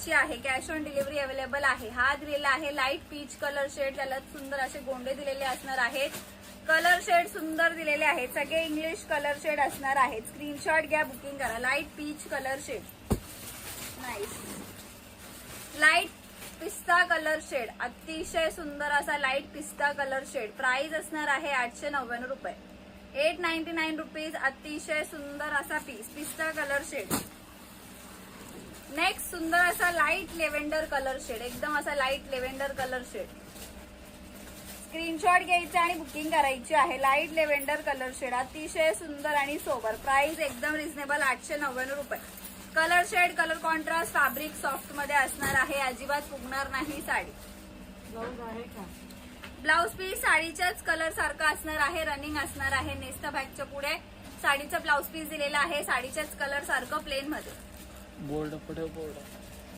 करायची आहे. Cash on delivery available आहे. हा दिलेला आहे लाईट पीच कलर शेड, त्याला सुंदर असे गोंडे दिलेले असणार आहेत. कलर शेड सुंदर दिलेले आहेत, सगळे इंग्लिश कलर शेड असणार आहेत. स्क्रीनशॉट घ्या, बुकिंग करा. Light peach colour shade, nice. Light पिस्ता कलर शेड, अतिशय सुंदर असा लाईट पिस्ता कलर शेड. प्राइस असणार आहे 899 रुपये, 899 रुपीज. अतिशय सुंदर असा पिस्ता कलर शेड. नेक्स्ट सुंदर असा लाईट लेव्हेंडर कलर शेड, एकदम असा light lavender colour shade. Screenshot घ्यायचा आणि बुकिंग करायची आहे. लाईट लेव्हेंडर कलर शेड, अतिशय सुंदर आणि सोबर. प्राइस एकदम रिझनेबल, 899 रुपये. Colour shade, colour contrast, fabric soft मध्ये असणार आहे, अजिबात फुगणार नाही साडी. ब्लाऊज आहे का? ब्लाउज पीस साडीच्याच कलर सारखा असणार आहे, रनिंग असणार आहे. नेस्टा बॅगच्या पुढे साडीचा ब्लाउज पीस दिलेला आहे, साडीच्याच कलर सारखं प्लेन मध्ये. बोर्ड पुढे बोर्ड